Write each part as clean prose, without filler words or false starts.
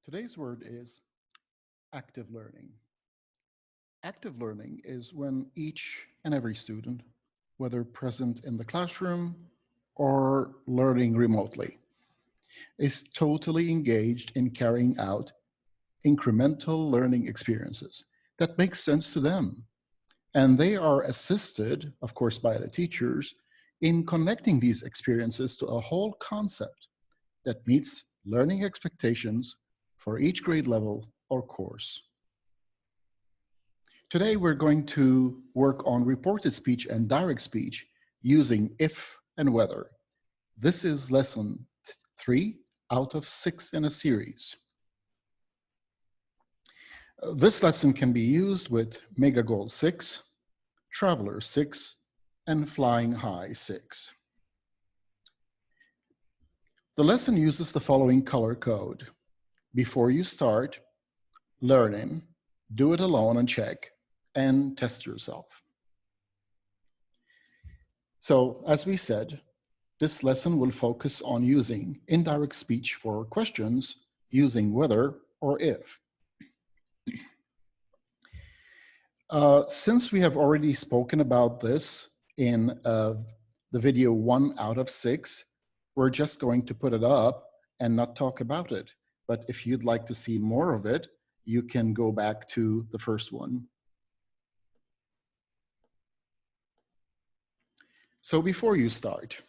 Today's word is active learning. Active learning is when each and every student, whether present in the classroom or learning remotely, is totally engaged in carrying out incremental learning experiences that make sense to them. And they are assisted, of course, by the teachers in connecting these experiences to a whole concept that meets learning expectations for each grade level or course. Today, we're going to work on reported speech and direct speech using if and whether. This is lesson 3 out of 6 in a series. This lesson can be used with Mega Goal 6, Traveler 6, and Flying High 6. The lesson uses the following color code. Before you start learning, do it alone and check, and test yourself. So, as we said, this lesson will focus on using indirect speech for questions using whether or if. Since we have already spoken about this in the video 1 out of 6, we're just going to put it up and not talk about it. But if you'd like to see more of it, you can go back to the first one. So before you start,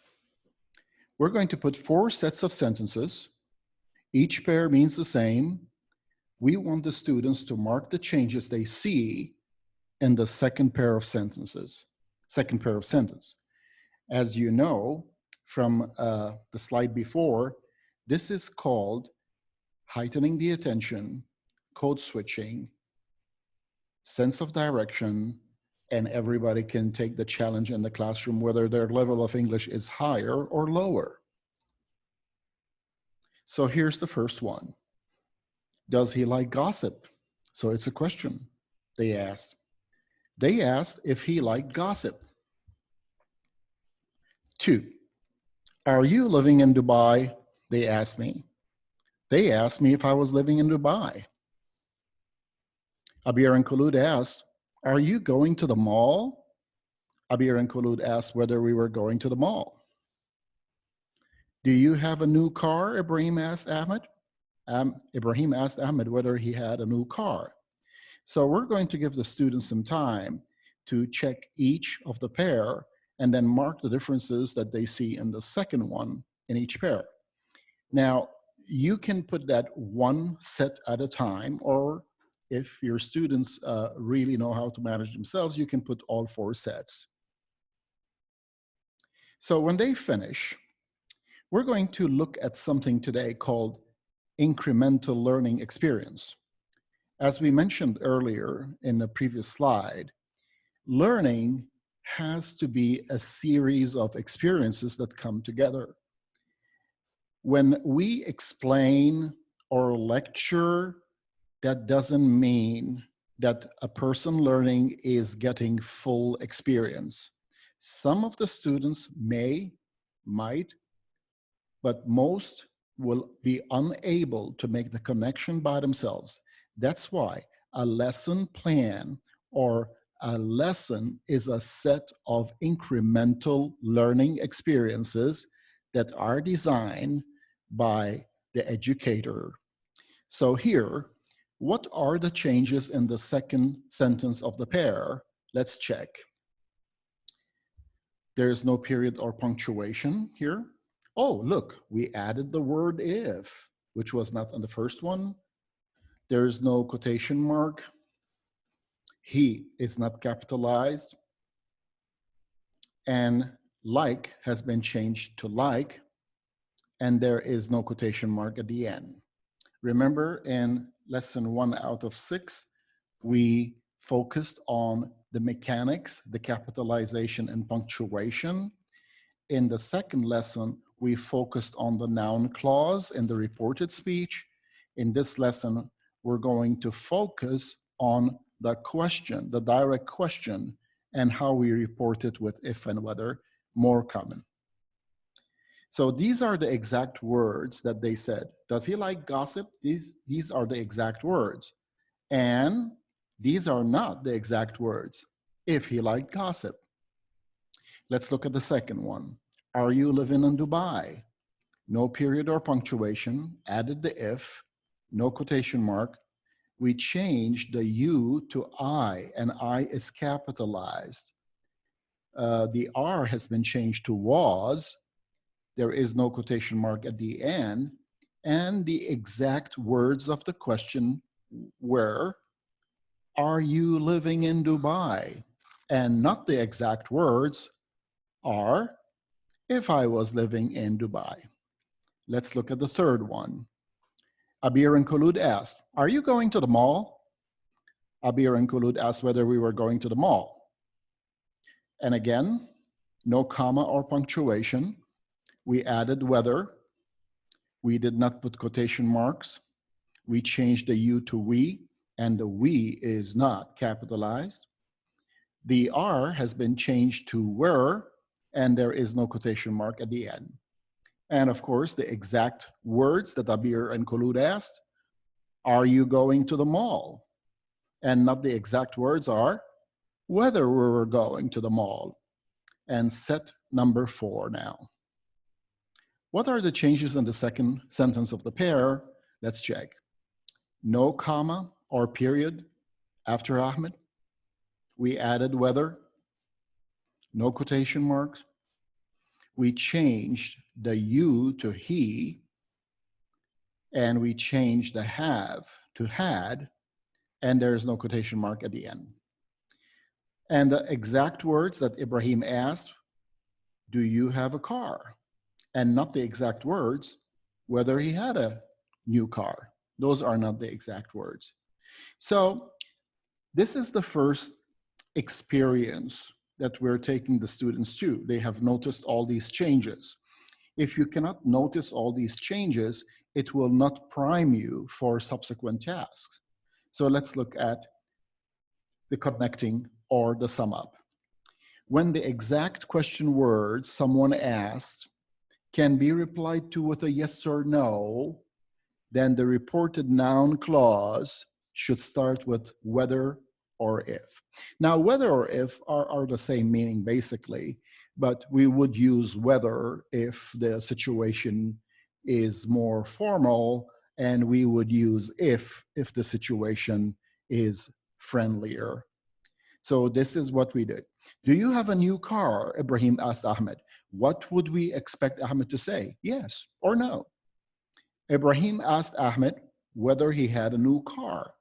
we're going to put 4 sets of sentences. Each pair means the same. We want the students to mark the changes they see in the second pair of sentences, second pair of sentence. As you know from the slide before, this is called heightening the attention, code switching, sense of direction, and everybody can take the challenge in the classroom, whether their level of English is higher or lower. So here's the first one. Does he like gossip? So it's a question they asked. They asked if he liked gossip. 2, are you living in Dubai? They asked me. They asked me if I was living in Dubai. Abir and Khulud asked, are you going to the mall? Abir and Khulud asked whether we were going to the mall. Do you have a new car? Ibrahim asked Ahmed. Ibrahim asked Ahmed whether he had a new car. So we're going to give the students some time to check each of the pair and then mark the differences that they see in the second one in each pair. Now, you can put that one set at a time, or if your students really know how to manage themselves, you can put all 4 sets. So when they finish, we're going to look at something today called Incremental Learning Experience. As we mentioned earlier in the previous slide, learning has to be a series of experiences that come together. When we explain or lecture, that doesn't mean that a person learning is getting full experience. Some of the students might, but most will be unable to make the connection by themselves. That's why a lesson plan or a lesson is a set of incremental learning experiences that are designed by the educator. So here, what are the changes in the second sentence of the pair? Let's check. There is no period or punctuation here. Oh, look, we added the word if, which was not on the first one. There is no quotation mark. He is not capitalized. And like has been changed to like, and there is no quotation mark at the end. Remember, in lesson 1 out of 6, we focused on the mechanics, the capitalization and punctuation. In the second lesson, we focused on the noun clause in the reported speech. In this lesson, we're going to focus on the question, the direct question, and how we report it with if and whether, more common. So these are the exact words that they said. Does he like gossip? These are the exact words. And these are not the exact words if he liked gossip. Let's look at the second one. Are you living in Dubai? No period or punctuation, added the if, no quotation mark. We changed the you to I, and I is capitalized. The R has been changed to was. There is no quotation mark at the end. And the exact words of the question were, are you living in Dubai? And not the exact words are, if I was living in Dubai. Let's look at the third one. Abir and Khulud asked, are you going to the mall? Abir and Khulud asked whether we were going to the mall. And again, no comma or punctuation. We added whether. We did not put quotation marks. We changed the you to we, and the we is not capitalized. The R has been changed to were, and there is no quotation mark at the end. And of course, the exact words that Abir and Khulud asked, are you going to the mall? And not the exact words are, whether we were going to the mall. And set number 4 now. What are the changes in the second sentence of the pair? Let's check. No comma or period after Ahmed. We added whether. No quotation marks. We changed the you to he, and we changed the have to had, and there is no quotation mark at the end. And the exact words that Ibrahim asked, do you have a car? And not the exact words, whether he had a new car. Those are not the exact words. So this is the first experience that we're taking the students to. They have noticed all these changes. If you cannot notice all these changes, it will not prime you for subsequent tasks. So let's look at the connecting or the sum up. When the exact question words someone asked can be replied to with a yes or no, then the reported noun clause should start with whether or if. Now, whether or if are the same meaning basically, but we would use whether if the situation is more formal, and we would use if the situation is friendlier. So this is what we did. Do you have a new car? Ibrahim asked Ahmed. What would we expect Ahmed to say? Yes or no? Ibrahim asked Ahmed whether he had a new car.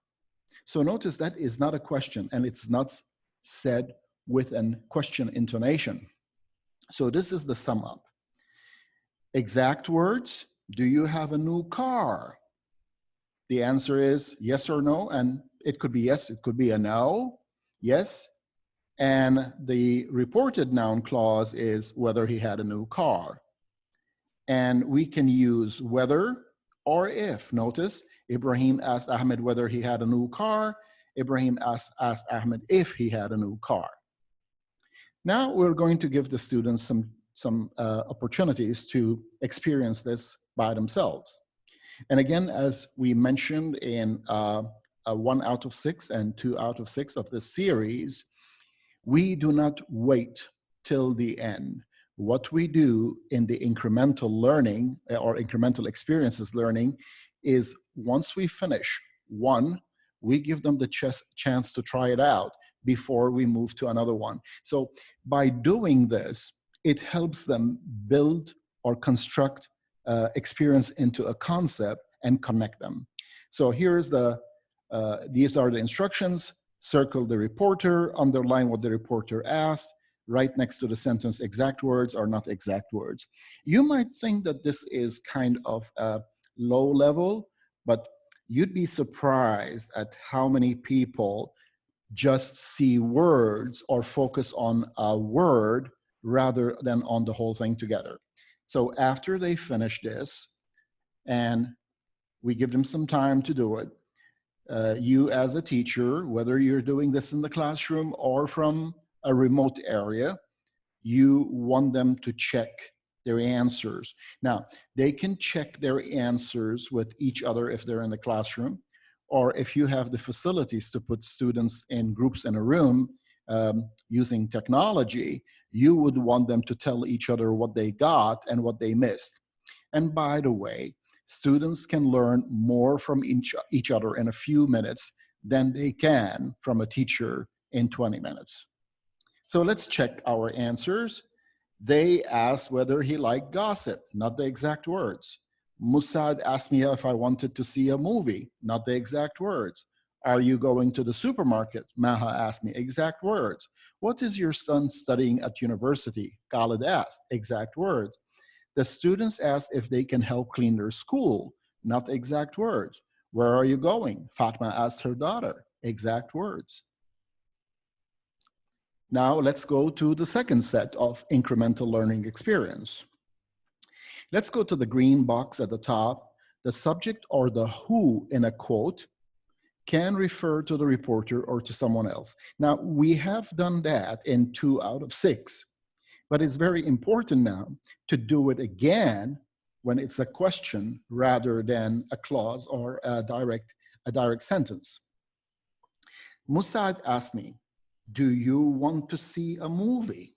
So notice that is not a question, and it's not said with a question intonation. So this is the sum up. Exact words, do you have a new car? The answer is yes or no, and it could be yes, it could be a no, yes. And the reported noun clause is whether he had a new car. And we can use whether or if. Notice, Ibrahim asked Ahmed whether he had a new car. Ibrahim asked Ahmed if he had a new car. Now we're going to give the students some opportunities to experience this by themselves. And again, as we mentioned in 1 out of 6 and 2 out of 6 of this series, we do not wait till the end. What we do in the incremental learning or incremental experiences learning is once we finish one, we give them the chance to try it out before we move to another one. So by doing this, it helps them build or construct experience into a concept and connect them. So here's these are the instructions. Circle the reporter, underline what the reporter asked, right next to the sentence exact words or not exact words. You might think that this is kind of a low level, but you'd be surprised at how many people just see words or focus on a word rather than on the whole thing together. So after they finish this, and we give them some time to do it, you as a teacher, whether you're doing this in the classroom or from a remote area, you want them to check their answers. Now, they can check their answers with each other if they're in the classroom, or if you have the facilities to put students in groups in a room using technology, you would want them to tell each other what they got and what they missed. And by the way, students can learn more from each other in a few minutes than they can from a teacher in 20 minutes. So let's check our answers. They asked whether he liked gossip, not the exact words. Musad asked me if I wanted to see a movie, not the exact words. Are you going to the supermarket? Maha asked me, exact words. What is your son studying at university? Khalid asked, exact words. The students asked if they can help clean their school, not exact words. Where are you going? Fatma asked her daughter, exact words. Now let's go to the second set of incremental learning experience. Let's go to the green box at the top. The subject or the who in a quote can refer to the reporter or to someone else. Now, we have done that in 2 out of 6, but it's very important now to do it again when it's a question rather than a clause or a direct sentence. Musad asked me, do you want to see a movie?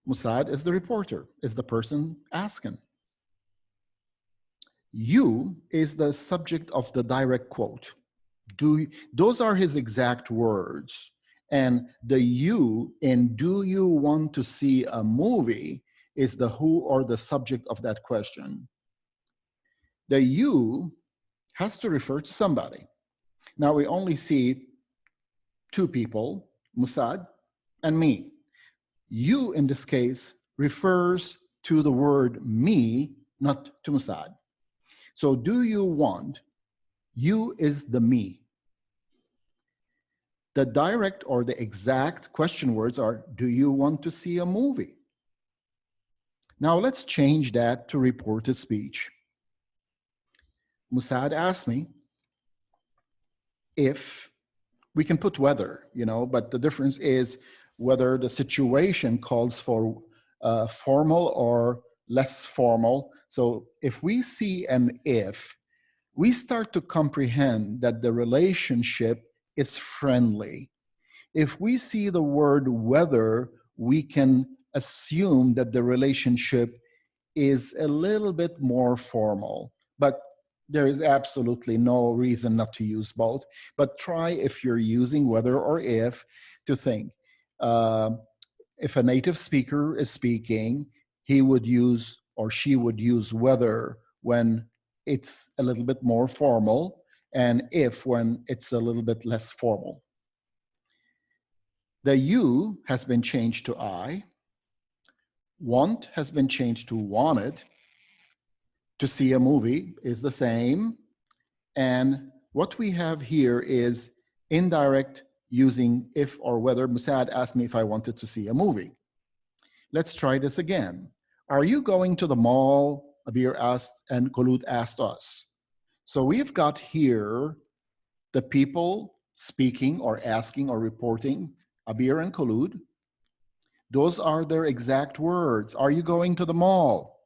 Musad is the reporter, is the person asking. You is the subject of the direct quote. Those are his exact words. And the you in do you want to see a movie is the who or the subject of that question. The you has to refer to somebody. Now we only see 2 people, Musad and me. You in this case refers to the word me, not to Musad. So do you want, you is the me. The direct or the exact question words are, do you want to see a movie? Now let's change that to reported speech. Musad asked me if we can put whether, but the difference is whether the situation calls for formal or less formal. So if we see an if, we start to comprehend that the relationship is friendly. If we see the word whether, we can assume that the relationship is a little bit more formal, but there is absolutely no reason not to use both. But try, if you're using whether or if, to think. If a native speaker is speaking, he would use or she would use whether when it's a little bit more formal, and if when it's a little bit less formal. The you has been changed to I. Want has been changed to wanted. To see a movie is the same. And what we have here is indirect using if or whether. Musad asked me if I wanted to see a movie. Let's try this again. Are you going to the mall? Abir asked, and Khulud asked us. So we've got here the people speaking or asking or reporting, Abir and Khulud. Those are their exact words. Are you going to the mall?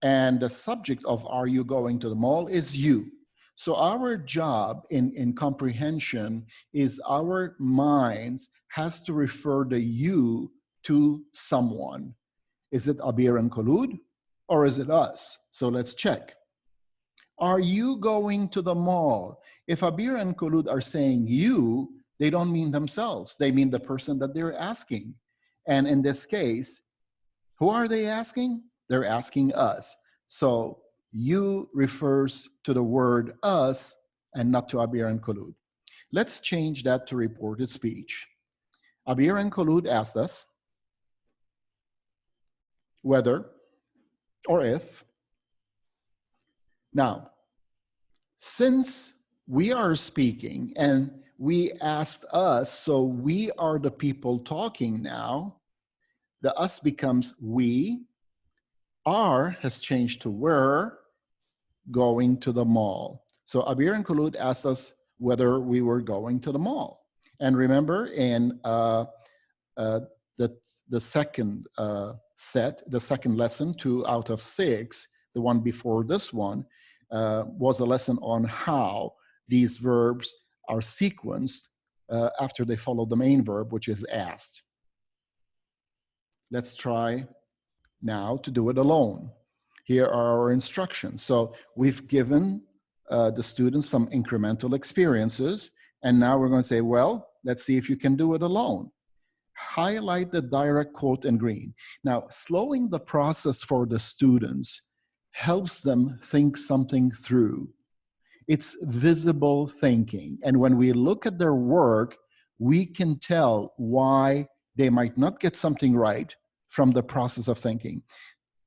And the subject of are you going to the mall is you. So our job in comprehension is our minds has to refer the you to someone. Is it Abir and Khulud or is it us? So let's check. Are you going to the mall? If Abir and Khulud are saying you, they don't mean themselves. They mean the person that they're asking. And in this case, who are they asking? They're asking us. So you refers to the word us and not to Abir and Khulud. Let's change that to reported speech. Abir and Khulud asked us whether or if. Now, since we are speaking and we asked us, so we are the people talking now, the us becomes we. Are has changed to were going to the mall. So Abir and Khulud asked us whether we were going to the mall. And remember, in the second the second lesson, 2 out of 6, the one before this one, was a lesson on how these verbs are sequenced after they follow the main verb, which is asked. Let's try now to do it alone. Here are our instructions. So we've given the students some incremental experiences, and now we're going to say, well, let's see if you can do it alone. Highlight the direct quote in green. Now, slowing the process for the students helps them think something through. It's visible thinking. And when we look at their work, we can tell why they might not get something right from the process of thinking.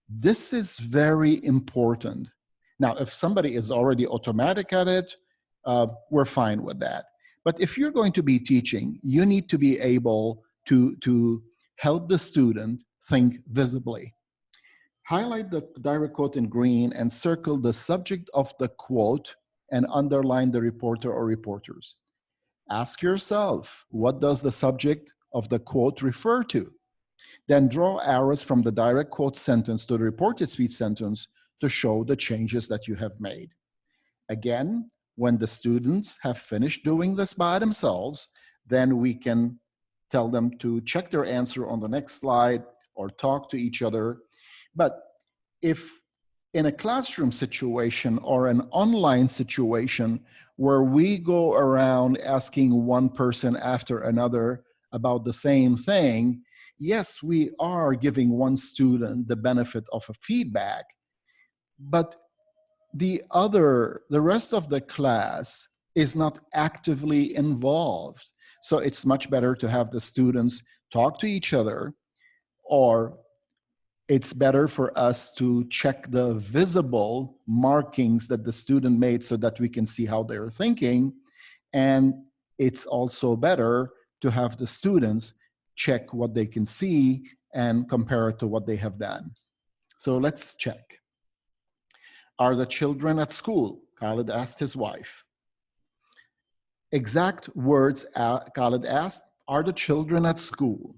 This is very important. Now, if somebody is already automatic at it, we're fine with that. But if you're going to be teaching, you need to be able to help the student think visibly. Highlight the direct quote in green and circle the subject of the quote and underline the reporter or reporters. Ask yourself, what does the subject of the quote refer to? Then draw arrows from the direct quote sentence to the reported speech sentence to show the changes that you have made. Again, when the students have finished doing this by themselves, then we can tell them to check their answer on the next slide or talk to each other. But if in a classroom situation or an online situation where we go around asking one person after another about the same thing, yes, we are giving one student the benefit of a feedback, but the rest of the class is not actively involved. So it's much better to have the students talk to each other, or it's better for us to check the visible markings that the student made so that we can see how they're thinking. And it's also better to have the students check what they can see and compare it to what they have done. So let's check. Are the children at school? Khalid asked his wife. Exact words Khalid asked, are the children at school?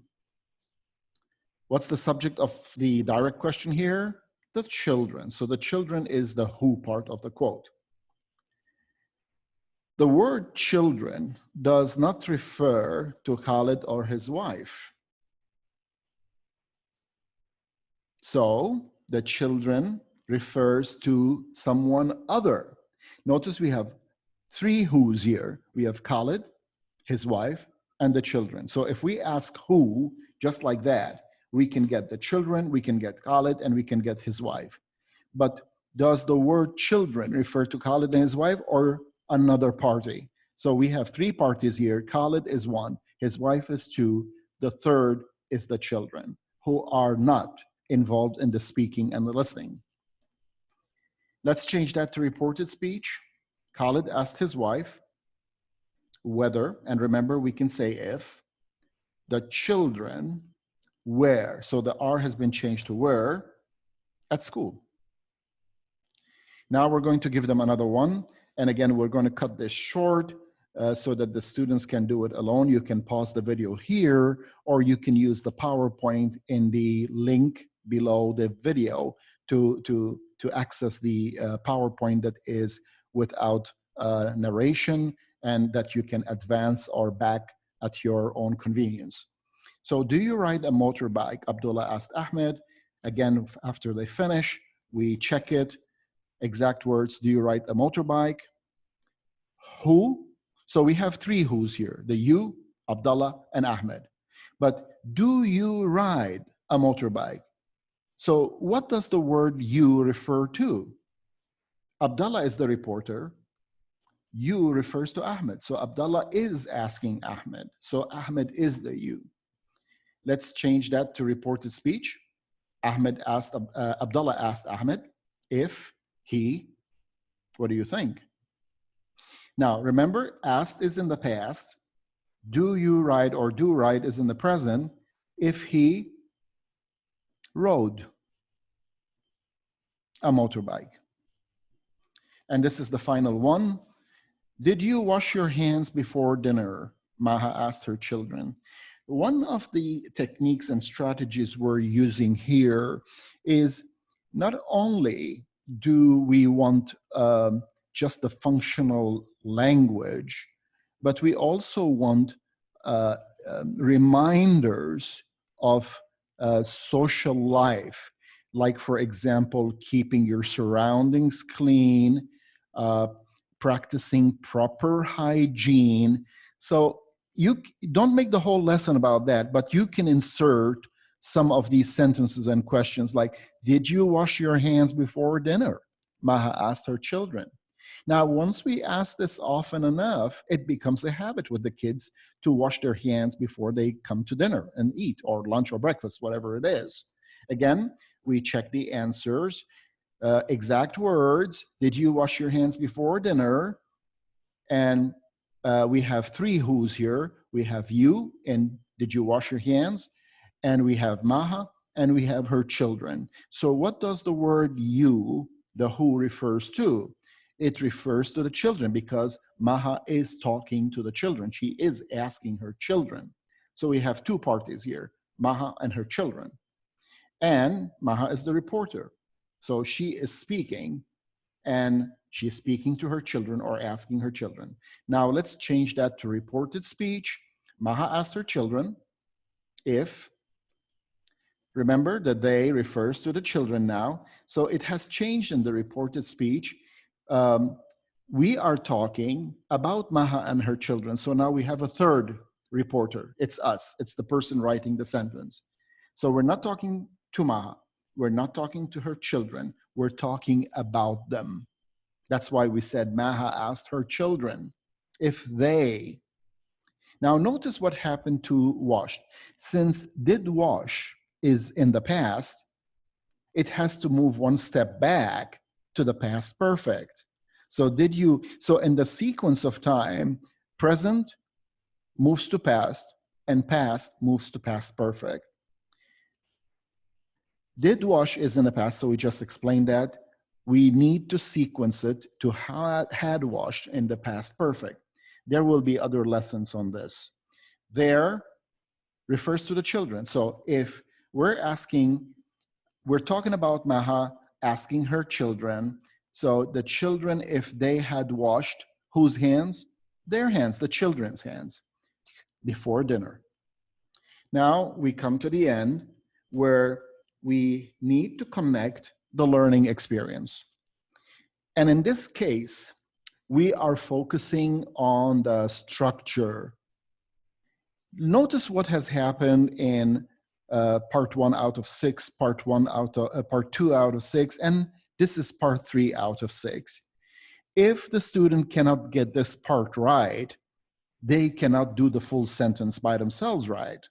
What's the subject of the direct question here? The children. So the children is the who part of the quote. The word children does not refer to Khalid or his wife. So the children refers to someone other. Notice we have 3 who's here. We have Khalid, his wife, and the children. So if we ask who, just like that, we can get the children, we can get Khalid, and we can get his wife. But does the word children refer to Khalid and his wife or another party? So we have 3 parties here. Khalid is 1, his wife is 2, the third is the children, who are not involved in the speaking and the listening. Let's change that to reported speech. Khalid asked his wife whether, and remember we can say if, the children were, so the R has been changed to were, at school. Now we're going to give them another one. And again, we're going to cut this short so that the students can do it alone. You can pause the video here, or you can use the PowerPoint in the link below the video to access the PowerPoint that is without narration and that you can advance or back at your own convenience. So do you ride a motorbike? Abdullah asked Ahmed. Again, after they finish, we check it. Exact words, do you ride a motorbike? Who? So we have 3 who's here, the you, Abdullah, and Ahmed. But do you ride a motorbike? So what does the word you refer to? Abdullah is the reporter. You refers to Ahmed. So Abdullah is asking Ahmed. So Ahmed is the you. Let's change that to reported speech. Abdullah asked Ahmed if he, what do you think? Now, remember, asked is in the past. Do you ride or do ride is in the present. If he rode a motorbike. And this is the final one. Did you wash your hands before dinner? Maha asked her children. One of the techniques and strategies we're using here is not only do we want just the functional language, but we also want reminders of social life, like, for example, keeping your surroundings clean, uh, practicing proper hygiene. So you don't make the whole lesson about that, but you can insert some of these sentences and questions like, did you wash your hands before dinner? Maha asked her children. Now, once we ask this often enough, it becomes a habit with the kids to wash their hands before they come to dinner and eat, or lunch or breakfast, whatever it is. Again, we check the answers, exact words. Did you wash your hands before dinner? And we have three who's here. We have you, and did you wash your hands? And we have Maha, and we have her children. So what does the word you, the who, refers to? It refers to the children, because Maha is talking to the children. She is asking her children. So we have two parties here, Maha and her children. And Maha is the reporter. So she is speaking, and she's speaking to her children or asking her children. Now let's change that to reported speech. Maha asked her children if, remember that they refers to the children now, so it has changed in the reported speech. We are talking about Maha and her children, so now we have a third reporter. It's us, it's the person writing the sentence. So we're not talking to Maha, we're not talking to her children, we're talking about them. That's why we said Maha asked her children if they. Now notice what happened to washed. Since did wash is in the past, it has to move one step back to the past perfect. So did you, so in the sequence of time, present moves to past and past moves to past perfect. Did wash is in the past, so we just explained that. We need to sequence it to had washed in the past perfect. There will be other lessons on this. There refers to the children. So if we're talking about Maha asking her children, so the children, if they had washed whose hands? Their hands, the children's hands, before dinner. Now we come to the end where we need to connect the learning experience. And in this case, we are focusing on the structure. Notice what has happened in part 1 out of 6, part 2 out of 6, and this is part 3 out of 6. If the student cannot get this part right, they cannot do the full sentence by themselves right.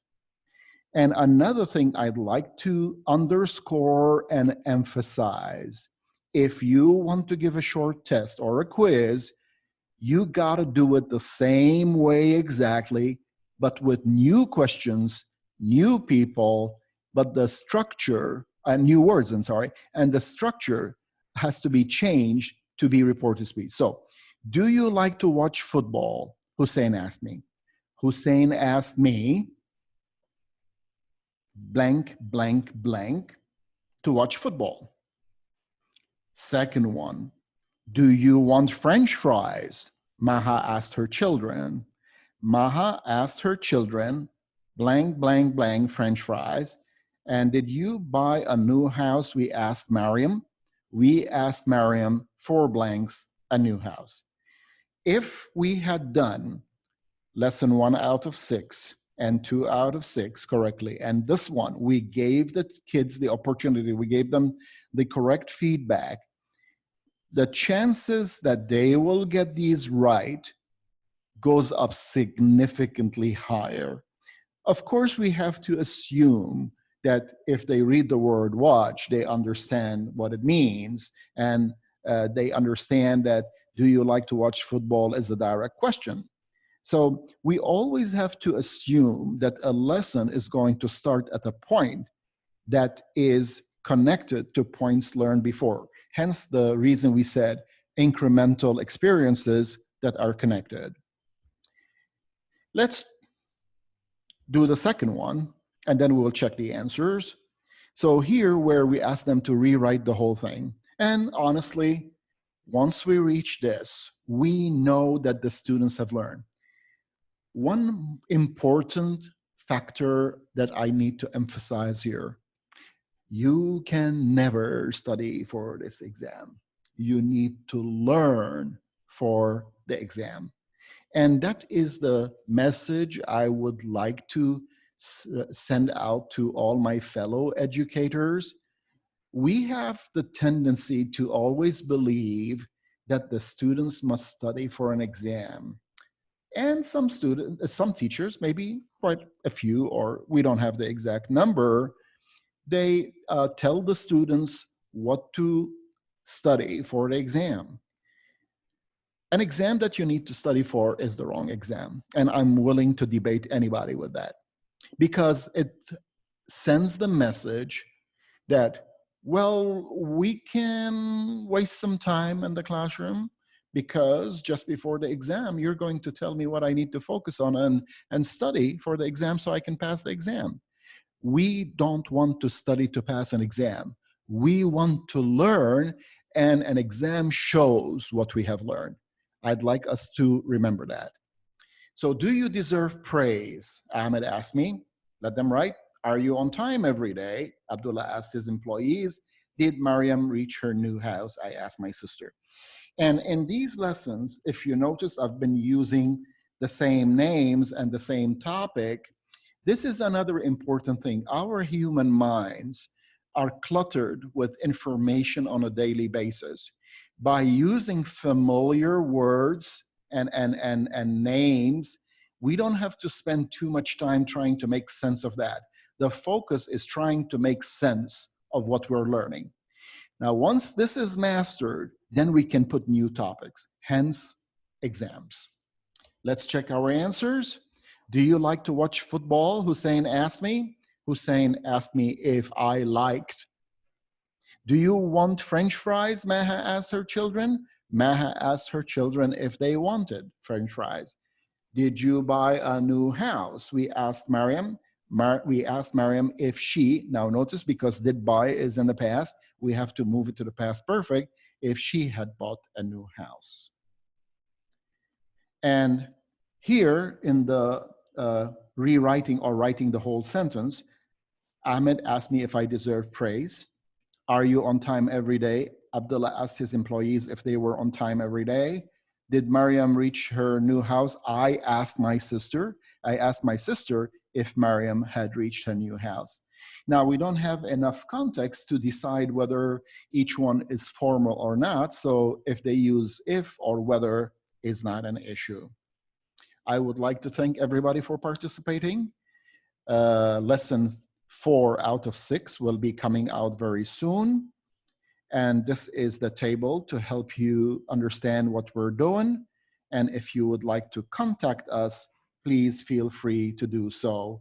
And another thing I'd like to underscore and emphasize, if you want to give a short test or a quiz, you gotta do it the same way exactly, but with new questions, new people, but the structure, new words, I'm sorry, and the structure has to be changed to be reported speech. So, do you like to watch football? Hussein asked me. Hussein asked me, blank, blank, blank, to watch football. Second one, do you want French fries? Maha asked her children. Maha asked her children, blank, blank, blank, French fries. And did you buy a new house? We asked Mariam. We asked Mariam, 4 blanks, a new house. If we had done lesson 1 out of 6 and 2 out of 6 correctly, and this one, we gave the kids the opportunity, we gave them the correct feedback, the chances that they will get these right goes up significantly higher. Of course, we have to assume that if they read the word watch, they understand what it means, and they understand that do you like to watch football is a direct question. So we always have to assume that a lesson is going to start at a point that is connected to points learned before. Hence the reason we said incremental experiences that are connected. Let's do the second one, and then we'll check the answers. So here where we ask them to rewrite the whole thing. And honestly, once we reach this, we know that the students have learned. One important factor that I need to emphasize here: you can never study for this exam. You need to learn for the exam. And that is the message I would like to send out to all my fellow educators. We have the tendency to always believe that the students must study for an exam. And some students, some teachers, maybe quite a few, or we don't have the exact number, they tell the students what to study for the exam. An exam that you need to study for is the wrong exam. And I'm willing to debate anybody with that, because it sends the message that, well, we can waste some time in the classroom because just before the exam, you're going to tell me what I need to focus on and study for the exam so I can pass the exam. We don't want to study to pass an exam. We want to learn, and an exam shows what we have learned. I'd like us to remember that. So, do you deserve praise? Ahmed asked me. Let them write. Are you on time every day? Abdullah asked his employees. Did Mariam reach her new house? I asked my sister. And in these lessons, if you notice, I've been using the same names and the same topic. This is another important thing. Our human minds are cluttered with information on a daily basis. By using familiar words and names, we don't have to spend too much time trying to make sense of that. The focus is trying to make sense of what we're learning. Now, once this is mastered, then we can put new topics, hence exams. Let's check our answers. Do you like to watch football? Hussein asked me. Hussein asked me if I liked. Do you want French fries? Maha asked her children. Maha asked her children if they wanted French fries. Did you buy a new house? We asked Mariam. We asked Mariam if she, now notice, because did buy is in the past, we have to move it to the past perfect, if she had bought a new house. And here in the rewriting or writing the whole sentence, Ahmed asked me if I deserve praise. Are you on time every day? Abdullah asked his employees if they were on time every day. Did Mariam reach her new house? I asked my sister if Mariam had reached her new house. Now, we don't have enough context to decide whether each one is formal or not, so if they use if or whether is not an issue. I would like to thank everybody for participating. Lesson 4 out of 6 will be coming out very soon. And this is the table to help you understand what we're doing. And if you would like to contact us, please feel free to do so.